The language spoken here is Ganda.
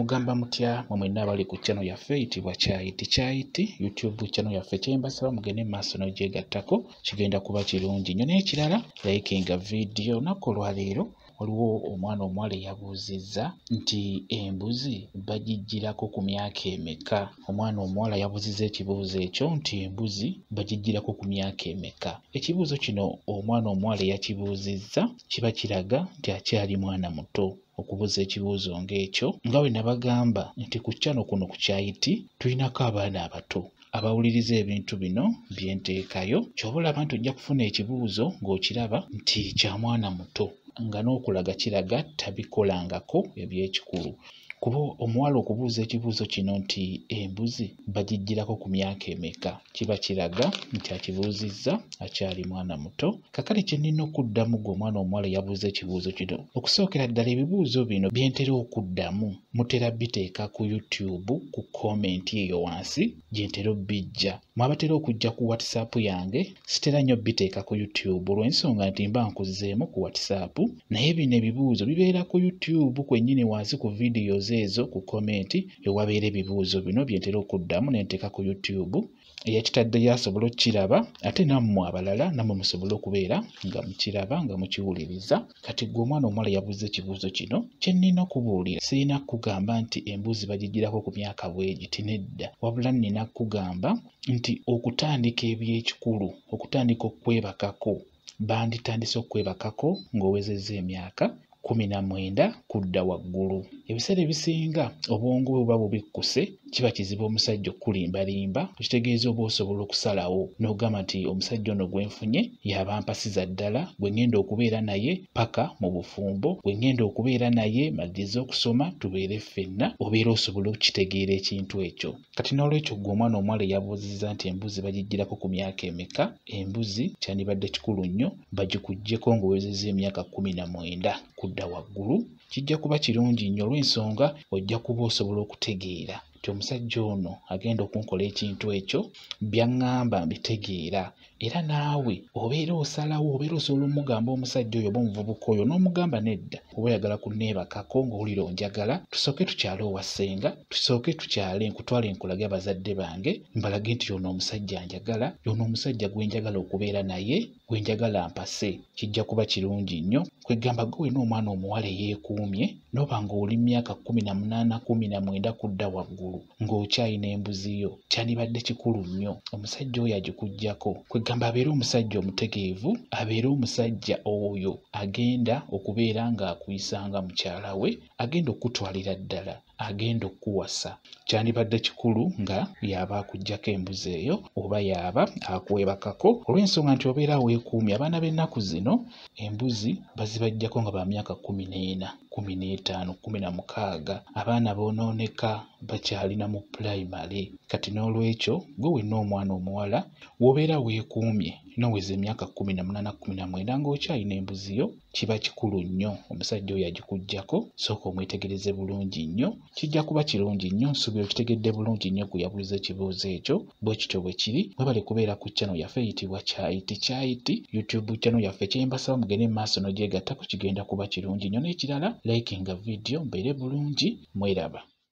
Mugamba mutya mwenna abali ku channel yaffe eyitibwa Kyayiti YouTube channel yaffe kyembasaba mugende maaso n'ogyegattako kigenda kuba kirungi nnyo. N'ekirala likinga video nako olwaleero waliwo omwana omuwala yabuuzizza nti embuzi bagijjirako ku myaka emeka. Omwana omuwala yabuuzizza ekibuuzo ekyo nti embuzi bagijjirako ku myaka emeka. Ekibuuzo kino omwana omuwala yakibuuzizza kiba kiraga nti akyali mwana muto okubuuza ekibuuzo ng'ekyo. Nga bwe nabagamba nti ku channel kuno ku Kyayiti tulinako abaana abato abawuliriza ebintu bino byenteekayo. Ky'oba olaba nti ojja kufuna ekibuuzo ng'okiraba nti kya mwana muto nga n'okulaga kiraga tabikolangako eby'ekikulu. Kuba omuwala okubuuza ekibuuzo kino nti embuzi bagijjirako ku myaka emeka kiba kiraga nti akibuuzizza akyali mwana muto. Kakale kye nnina okuddamu gwe omwana omuwala yabuuza ekibuuzo kino, okusookera ddala ebibuuzo bino bye ntera okuddamu mutera biteeka ku YouTube ku komenti eyo wansi gye ntera obbijja. Mwabatera okujja ku WhatsApp yange sitera nnyo biteeka ku YouTube olw'ensonga nti mba nkuzzeemu ku WhatsApp, naye bino ebibuuzo bibeera ku YouTube kwennyini wansi ku videos ezo ku komenti ewabeera ebibuuzo bino bye ntera okuddamu ne nteeka ku YouTube. Eyakitaddeyo asobole okukiraba ate nammwe abalala nammwe musobole okubeera nga mukiraba nga mukiwuliriza. Kati gwe omwana omuwala yabuuza ekibuuzo kino kye nnina okubuulira sirina kugamba nti embuzi bagijjirako ku myaka bwegiti, nedda, wabula nnina kugamba nti okutandika eby'ekikulu, okutandika okwebakako, banditandise okwebakako ng'owezezza emyaka 19 kudda waggulu. Ebiseera ebisinga obwongo bwe buba bubikkuse kiba kizibu omusajja okulimbalimba, ekitegeeza oba osobola okusalawo n'ogamba nti omusajja ono gwe nfunye yaba ampasiza ddala, gwe ngenda okubeera naye paka mu bufumbo, gwe ngenda okubeera naye maliriza okusoma tubeere ffenna, obeera osobola okukitegeera ekintu ekyo. Kati n'olwekyo gwe omwana omuwala yabuuzizza nti embuzi bagijjirako ku myaka emeka. Embuzi kyandibadde kikulu nnyo bagikuggyeko ng'owezezza emyaka 19 kudda waggulu. Kijja kuba kirungi nnyo olw'ensonga ojja kuba osobola okutegeera nti omusajja ono agenda okunkola ekintu ekyo by'aŋŋamba mbitegeera, era naawe obeera osalawo, obeera osobola omugamba omusajja oyo oba omuvubuka oyo n'omugamba nedda, oba oyagala kunneebakako ng'owulira onjagala, tusooke tukyale owa ssenga, tusooke tukyale nkutwale nkulage abazadde bange mbalage nti ono omusajja anjagala, ono omusajja gwe njagala okubeera naye, gwe njagala ampase. Kijja kuba kirungi nnyo. Kwegamba gwe n'omwana omuwala eyeekuumye n'oba ng'oli myaka 18 19 kudda waggulu ng'okyayina embuzi yo, kyandibadde kikulu nnyo omusajja oyo agikuggyako. Kwegamba abeere omusajja omutegeevu, abeere omusajja oyo agenda okubeera ng'akuyisanga mukyala we, agenda okutwalira ddala, agenda okuwasa. Kyandibadde kikulu nga yaba akuggyako embuzi eyo oba yaba akwebakako, olw'ensonga nti obeera weekuumye. Abaana b'ennaku zino embuzi bazibaggyako nga ba myaka 14, 15, 16. Abaana boonooneka bakyalina mu pulayimale. Kati n'olwekyo gwe wenna omwana omuwala w'obeera weekuumye n'oweza emyaka 18 19 ng'okyalina embuzi yo, kiba kikulu nnyo omusajja oyo agikuggyako. Sooka omwetegereze bulungi nnyo, kijja kuba kirungi nnyo. Nsuubira okitegedde bulungi nnyo gwe yabuuza ekibuuzo ekyo. Bwe kityo bwe kiri. Mwebale kubeera ku channel yaffe eyitibwa Kyayiti YouTube channel yaffe kyembasaba mugende maaso n'ogyegattako kigenda kuba kirungi nnyo. N'ekirala likinga video mbeere bulungi, mweraba.